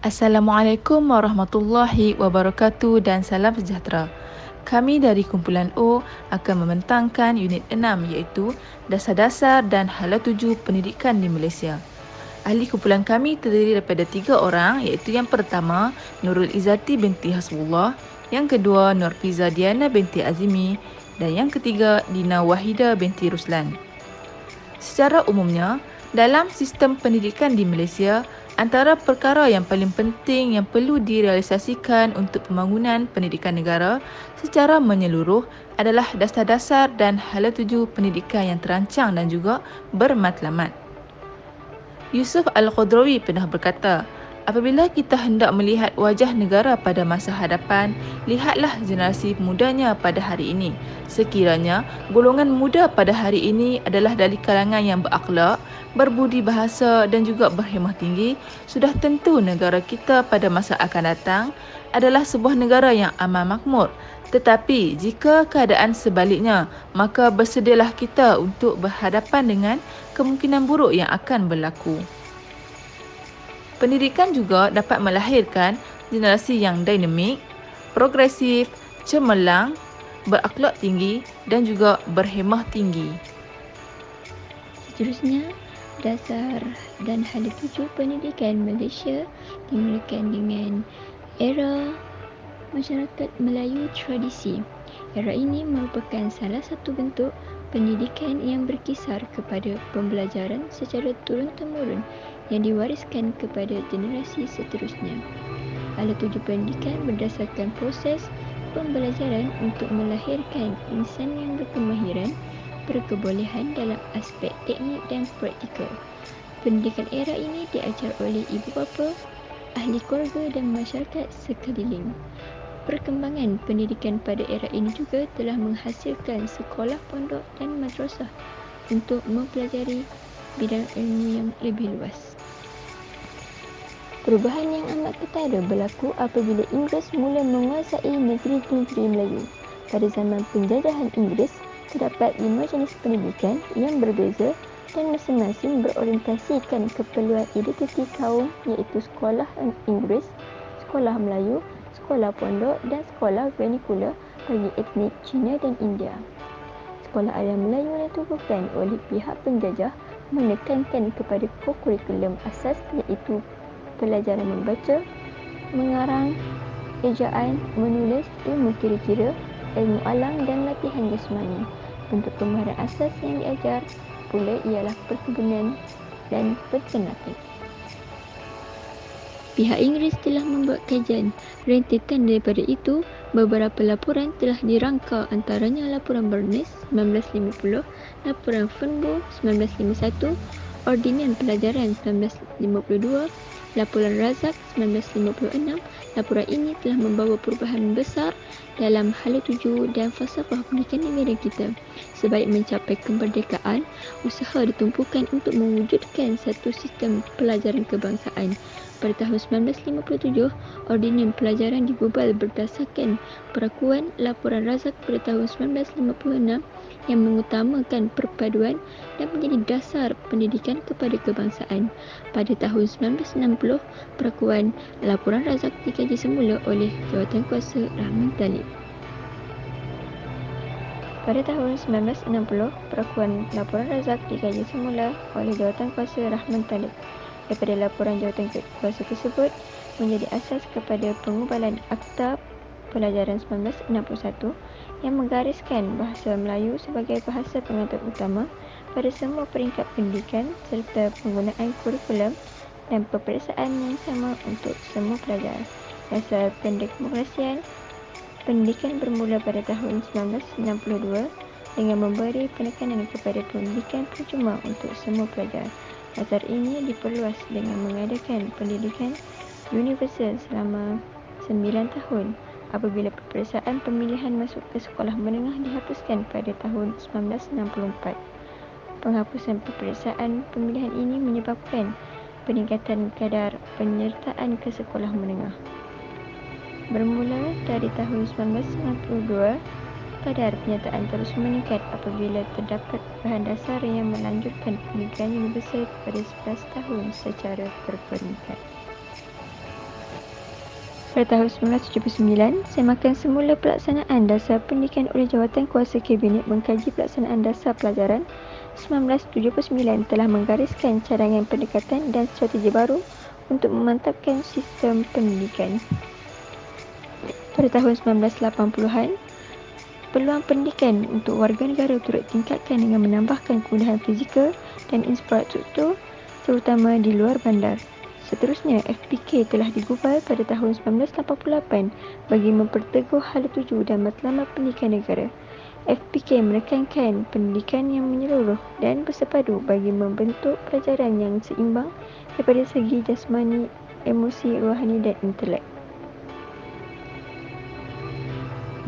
Assalamualaikum warahmatullahi wabarakatuh dan salam sejahtera. Kami dari Kumpulan O akan membentangkan unit 6 iaitu Dasar-Dasar dan Hala 7 Pendidikan di Malaysia. Ahli kumpulan kami terdiri daripada 3 orang iaitu yang pertama Nurul Izzati binti Hasbullah, yang kedua Nurfiza Diana binti Azimi dan yang ketiga Dina Wahida binti Ruslan. Secara umumnya, dalam sistem pendidikan di Malaysia, antara perkara yang paling penting yang perlu direalisasikan untuk pembangunan pendidikan negara secara menyeluruh adalah dasar-dasar dan hala tuju pendidikan yang terancang dan juga bermatlamat. Yusuf Al-Qadrawi pernah berkata, apabila kita hendak melihat wajah negara pada masa hadapan, lihatlah generasi mudanya pada hari ini. Sekiranya golongan muda pada hari ini adalah dari kalangan yang berakhlak, berbudi bahasa dan juga berhemah tinggi, sudah tentu negara kita pada masa akan datang adalah sebuah negara yang aman makmur. Tetapi jika keadaan sebaliknya, maka bersedialah kita untuk berhadapan dengan kemungkinan buruk yang akan berlaku. Pendidikan juga dapat melahirkan generasi yang dinamik, progresif, cemerlang, berakhlak tinggi dan juga berhemah tinggi. Seterusnya, dasar dan hala 7 pendidikan Malaysia dimulakan dengan era masyarakat Melayu tradisi. Era ini merupakan salah satu bentuk pendidikan yang berkisar kepada pembelajaran secara turun-temurun yang diwariskan kepada generasi seterusnya. Hala 7 pendidikan berdasarkan proses pembelajaran untuk melahirkan insan yang berkemahiran, berkebolehan dalam aspek teknik dan praktikal. Pendidikan era ini diajar oleh ibu bapa, ahli keluarga dan masyarakat sekeliling. Perkembangan pendidikan pada era ini juga telah menghasilkan sekolah pondok dan madrasah untuk mempelajari bidang ilmu yang lebih luas. Perubahan yang amat ketara berlaku apabila Inggeris mula menguasai negeri-negeri Melayu. Pada zaman penjajahan Inggeris, terdapat 5 jenis pendidikan yang berbeza dan masing-masing berorientasikan keperluan identiti kaum iaitu sekolah Inggeris, sekolah Melayu, sekolah pondok dan sekolah vernacular bagi etnik Cina dan India. Sekolah Ayam Melayu ditubuhkan oleh pihak penjajah menekankan kepada kurikulum asas iaitu pelajaran membaca, mengarang, ejaan, menulis, ilmu kira-kira, ilmu alam dan latihan jasmani. Bentuk pemaharan asas yang diajar pula ialah perkebunan dan peternakan. Pihak Inggeris telah membuat kajian. Rentetan daripada itu, beberapa laporan telah dirangka, antaranya laporan Bernays 1950, laporan Fernbaugh 1951, Ordinan Pelajaran 1952, laporan Razak 1956. Laporan ini telah membawa perubahan besar dalam hala 7 dan falsafah pendidikan negara kita. Sebaik mencapai kemerdekaan, usaha ditumpukan untuk mewujudkan satu sistem pelajaran kebangsaan. Pada tahun 1957, Ordinan Pelajaran dibubal berdasarkan perakuan laporan Razak pada tahun 1956 yang mengutamakan perpaduan dan menjadi dasar pendidikan kepada kebangsaan. Pada tahun 1960, perakuan laporan Razak dikaji semula oleh Jawatankuasa Rahman Talib. Pada tahun 1960, perakuan laporan Razak dikaji semula oleh Jawatankuasa Rahman Talib. Daripada laporan jawatankuasa tersebut menjadi asas kepada pengubalan Akta Pelajaran 1961 yang menggariskan bahasa Melayu sebagai bahasa pengantar utama pada semua peringkat pendidikan serta penggunaan kurikulum dan peperiksaan yang sama untuk semua pelajar. Dasar pendemokrasian pendidikan bermula pada tahun 1962 dengan memberi penekanan kepada pendidikan percuma untuk semua pelajar. Dasar ini diperluas dengan mengadakan pendidikan universal selama 9 tahun apabila peperiksaan pemilihan masuk ke sekolah menengah dihapuskan pada tahun 1964. Penghapusan peperiksaan pemilihan ini menyebabkan peningkatan kadar penyertaan ke sekolah menengah. Bermula dari tahun 1992, kadar penyertaan terus meningkat apabila terdapat bahan dasar yang melanjutkan pendidikan universal pada 11 tahun secara berperingkat. Pada tahun 1979, semakan semula pelaksanaan dasar pendidikan oleh Jawatankuasa Kabinet mengkaji pelaksanaan dasar pelajaran 1979 telah menggariskan cadangan pendekatan dan strategi baru untuk memantapkan sistem pendidikan. Pada tahun 1980-an, peluang pendidikan untuk warga negara turut tingkatkan dengan menambahkan kemudahan fizikal dan infrastruktur terutama di luar bandar. Seterusnya, FPK telah digubal pada tahun 1988 bagi memperteguh hala tuju dan matlamat pendidikan negara. FPK menekankan pendidikan yang menyeluruh dan bersepadu bagi membentuk pelajaran yang seimbang daripada segi jasmani, emosi, rohani dan intelek.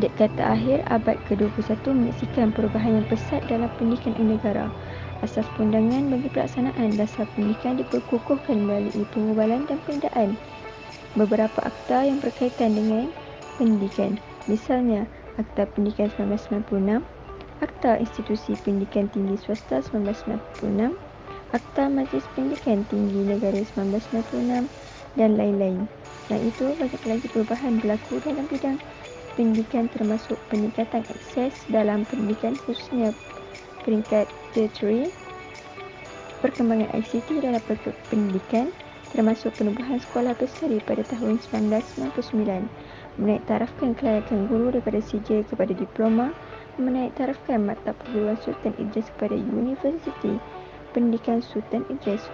Dekada akhir abad ke-21 menyaksikan perubahan yang pesat dalam pendidikan negara. Asas perundangan bagi pelaksanaan dasar pendidikan diperkukuhkan melalui pengubalan dan penundaan beberapa akta yang berkaitan dengan pendidikan. Misalnya, Akta Pendidikan 1996, Akta Institusi Pendidikan Tinggi Swasta 1996, Akta Majlis Pendidikan Tinggi Negara 1996 dan lain-lain. Selain itu, banyak lagi perubahan berlaku dalam bidang pendidikan termasuk peningkatan akses dalam pendidikan khususnya peringkat tertiary, perkembangan ICT dalam pendidikan termasuk penubuhan sekolah berseri pada tahun 1999, menaiktarafkan kelayakan guru daripada sijil kepada diploma, menaiktarafkan Maktab Perguruan Sultan Idris kepada Universiti Pendidikan Sultan Idris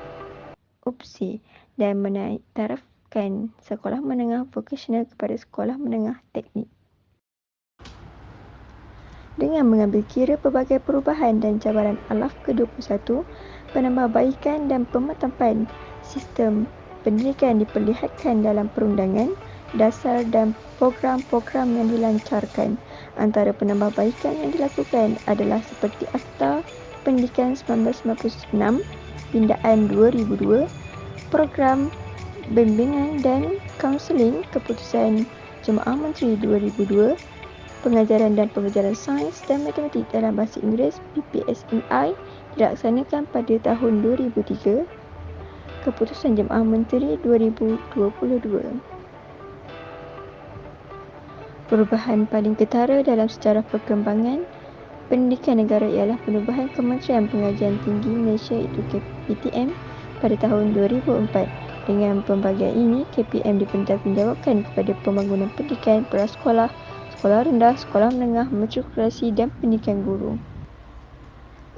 (UPSI) dan menaiktarafkan sekolah menengah vokasional kepada sekolah menengah teknik. Dengan mengambil kira pelbagai perubahan dan cabaran alaf ke-21, penambahbaikan dan pemetapan sistem pendidikan diperlihatkan dalam perundangan dasar dan program-program yang dilancarkan. Antara penambahbaikan yang dilakukan adalah seperti Akta Pendidikan 1996, Pindaan 2002, Program Bimbingan dan Kaunseling Keputusan Jemaah Menteri 2002, Pengajaran dan Pengajaran Sains dan Matematik dalam Bahasa Inggeris PPSNI dilaksanakan pada tahun 2003, Keputusan Jemaah Menteri 2022. Perubahan paling ketara dalam sejarah perkembangan pendidikan negara ialah penubuhan Kementerian Pengajian Tinggi Malaysia iaitu KPTM pada tahun 2004. Dengan pembagian ini, KPM dipertanggungjawabkan kepada pembangunan pendidikan prasekolah, sekolah rendah, sekolah menengah, matrikulasi dan pendidikan guru.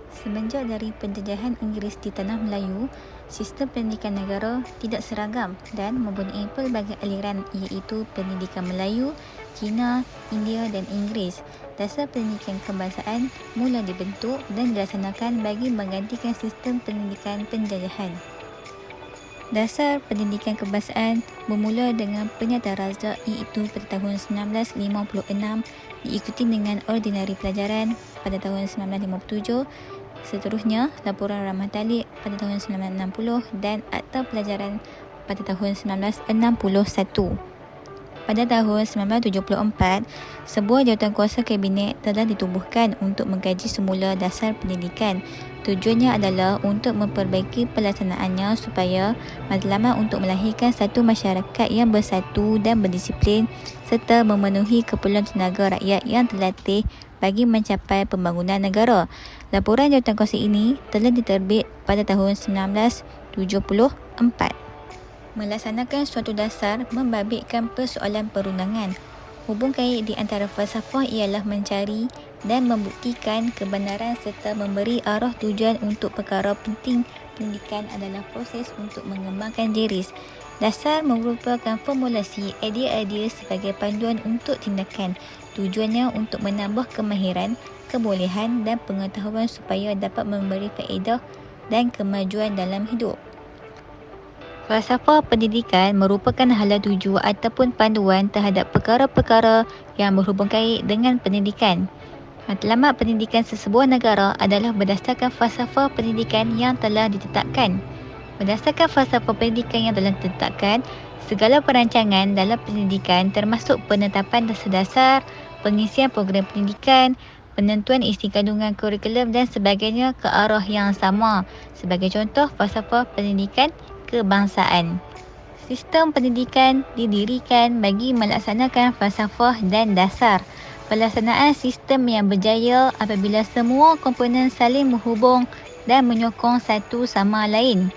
Semenjak dari penjajahan Inggeris di Tanah Melayu, sistem pendidikan negara tidak seragam dan mempunyai pelbagai aliran iaitu pendidikan Melayu, Cina, India dan Inggeris. Dasar pendidikan kebangsaan mula dibentuk dan dilaksanakan bagi menggantikan sistem pendidikan penjajahan. Dasar pendidikan kebangsaan bermula dengan Pernyataan Raja iaitu pada tahun 1956, diikuti dengan Ordinari Pelajaran pada tahun 1957, seterusnya Laporan Ramah Talik pada tahun 1960 dan Akta Pelajaran pada tahun 1961. Pada tahun 1974, sebuah jawatankuasa kabinet telah ditubuhkan untuk mengkaji semula dasar pendidikan. Tujuannya adalah untuk memperbaiki pelaksanaannya supaya matlamat untuk melahirkan satu masyarakat yang bersatu dan berdisiplin serta memenuhi keperluan tenaga rakyat yang terlatih bagi mencapai pembangunan negara. Laporan jawatankuasa ini telah diterbit pada tahun 1974. Melaksanakan suatu dasar membabitkan persoalan perundangan. Hubung kait di antara falsafah ialah mencari dan membuktikan kebenaran serta memberi arah tujuan untuk perkara penting. Pendidikan adalah proses untuk mengembangkan diri. Dasar merupakan formulasi idea-idea sebagai panduan untuk tindakan. Tujuannya untuk menambah kemahiran, kebolehan dan pengetahuan supaya dapat memberi faedah dan kemajuan dalam hidup. Falsafah pendidikan merupakan hala tuju ataupun panduan terhadap perkara-perkara yang berhubung kait dengan pendidikan. Matlamat pendidikan sesebuah negara adalah berdasarkan falsafah pendidikan yang telah ditetapkan. Berdasarkan falsafah pendidikan yang telah ditetapkan, segala perancangan dalam pendidikan termasuk penetapan dasar-dasar, pengisian program pendidikan, penentuan isi kandungan kurikulum dan sebagainya ke arah yang sama. Sebagai contoh, falsafah pendidikan kebangsaan. Sistem pendidikan didirikan bagi melaksanakan falsafah dan dasar. Pelaksanaan sistem yang berjaya apabila semua komponen saling menghubung dan menyokong satu sama lain.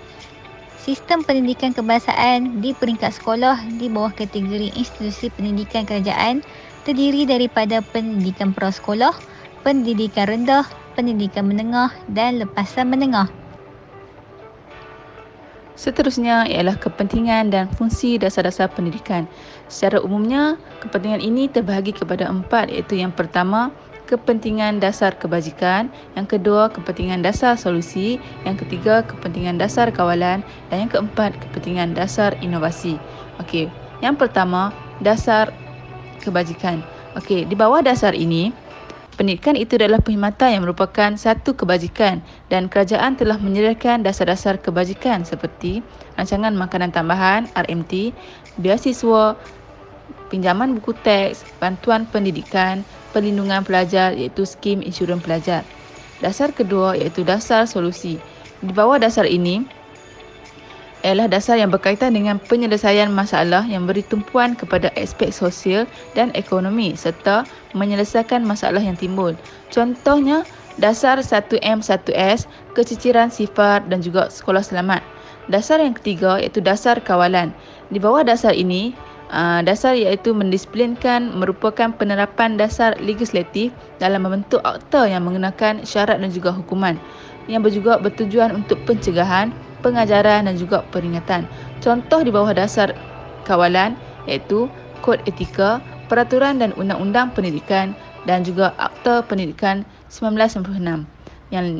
Sistem pendidikan kebangsaan di peringkat sekolah di bawah kategori institusi pendidikan kerajaan terdiri daripada pendidikan prasekolah, pendidikan rendah, pendidikan menengah dan lepasan menengah. Seterusnya ialah kepentingan dan fungsi dasar-dasar pendidikan. Secara umumnya, kepentingan ini terbahagi kepada 4, iaitu yang pertama, kepentingan dasar kebajikan, yang kedua, kepentingan dasar solusi, yang ketiga, kepentingan dasar kawalan, dan yang keempat, kepentingan dasar inovasi. Okey, yang pertama, dasar kebajikan. Okey, di bawah dasar ini, pendidikan itu adalah perkhidmatan yang merupakan satu kebajikan dan kerajaan telah menyediakan dasar-dasar kebajikan seperti rancangan makanan tambahan RMT, beasiswa, pinjaman buku teks, bantuan pendidikan, perlindungan pelajar iaitu skim insurans pelajar. Dasar kedua iaitu dasar solusi. Di bawah dasar ini ialah dasar yang berkaitan dengan penyelesaian masalah yang beri tumpuan kepada aspek sosial dan ekonomi serta menyelesaikan masalah yang timbul. Contohnya, dasar 1M1S, keciciran sifar dan juga sekolah selamat. Dasar yang ketiga iaitu dasar kawalan. Di bawah dasar ini, dasar iaitu mendisiplinkan merupakan penerapan dasar legislatif dalam membentuk akta yang mengenakan syarat dan juga hukuman yang juga bertujuan untuk pencegahan, pengajaran dan juga peringatan. Contoh di bawah dasar kawalan iaitu Kod Etika, Peraturan dan Undang-Undang Pendidikan dan juga Akta Pendidikan 1996.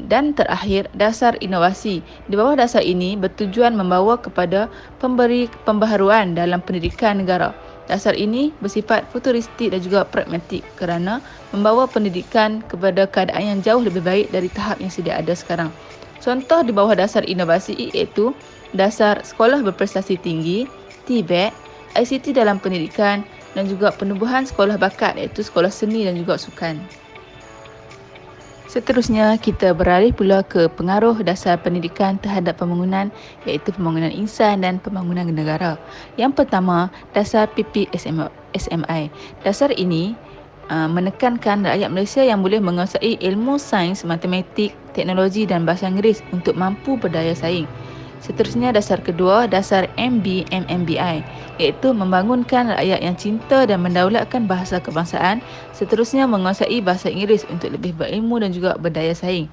Dan terakhir, dasar inovasi. Di bawah dasar ini bertujuan membawa kepada pemberi pembaharuan dalam pendidikan negara. Dasar ini bersifat futuristik dan juga pragmatik kerana membawa pendidikan kepada keadaan yang jauh lebih baik dari tahap yang sedia ada sekarang. Contoh di bawah dasar inovasi iaitu dasar sekolah berprestasi tinggi, TVET, ICT dalam pendidikan dan juga penubuhan sekolah bakat iaitu sekolah seni dan juga sukan. Seterusnya, kita beralih pula ke pengaruh dasar pendidikan terhadap pembangunan iaitu pembangunan insan dan pembangunan negara. Yang pertama, dasar PPSMI. Dasar ini menekankan rakyat Malaysia yang boleh menguasai ilmu sains, matematik, teknologi dan bahasa Inggeris untuk mampu berdaya saing. Seterusnya, dasar kedua, dasar MBMMBI, iaitu membangunkan rakyat yang cinta dan mendaulatkan bahasa kebangsaan. Seterusnya, menguasai bahasa Inggeris untuk lebih berilmu dan juga berdaya saing.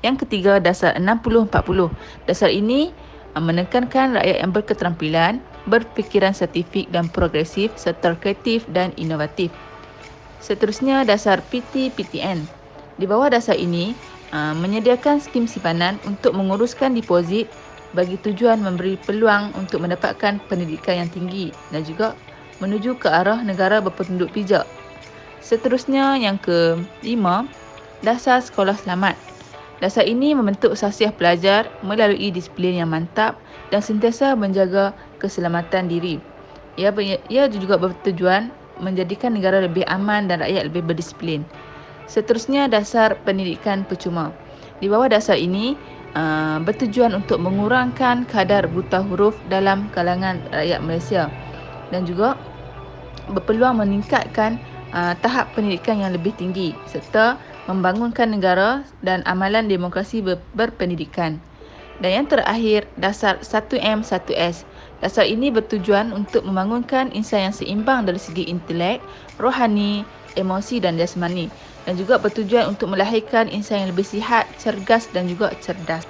Yang ketiga, dasar 60-40. Dasar ini menekankan rakyat yang berketerampilan, berfikiran saintifik dan progresif serta kreatif dan inovatif. Seterusnya, dasar PT-PTN. Di bawah dasar ini, menyediakan skim simpanan untuk menguruskan deposit bagi tujuan memberi peluang untuk mendapatkan pendidikan yang tinggi dan juga menuju ke arah negara berpenduduk pijak. Seterusnya, yang kelima, dasar sekolah selamat. Dasar ini membentuk sasiah pelajar melalui disiplin yang mantap dan sentiasa menjaga keselamatan diri. Ia juga bertujuan menjadikan negara lebih aman dan rakyat lebih berdisiplin. Seterusnya, dasar pendidikan percuma. Di bawah dasar ini bertujuan untuk mengurangkan kadar buta huruf dalam kalangan rakyat Malaysia dan juga berpeluang meningkatkan tahap pendidikan yang lebih tinggi serta membangunkan negara dan amalan demokrasi berpendidikan. Dan yang terakhir, dasar 1M1S. Dasar ini bertujuan untuk membangunkan insan yang seimbang dari segi intelek, rohani, emosi dan jasmani dan juga bertujuan untuk melahirkan insan yang lebih sihat, cergas dan juga cerdas.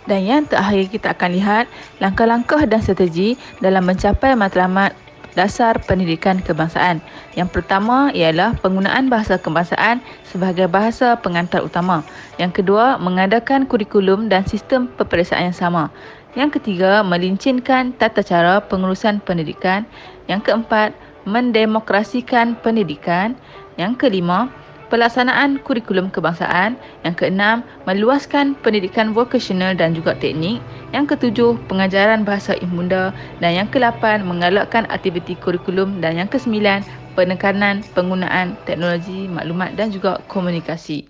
Dan yang terakhir, kita akan lihat langkah-langkah dan strategi dalam mencapai matlamat dasar pendidikan kebangsaan. Yang pertama ialah penggunaan bahasa kebangsaan sebagai bahasa pengantar utama. Yang kedua, mengadakan kurikulum dan sistem peperiksaan yang sama. Yang ketiga, melincinkan tata cara pengurusan pendidikan. Yang keempat, mendemokrasikan pendidikan. Yang kelima, pelaksanaan kurikulum kebangsaan. Yang keenam, meluaskan pendidikan vokasional dan juga teknik. Yang ketujuh, pengajaran bahasa ibunda. Dan yang ke-8, menggalakkan aktiviti kurikulum. Dan yang ke-9, penekanan penggunaan teknologi maklumat dan juga komunikasi.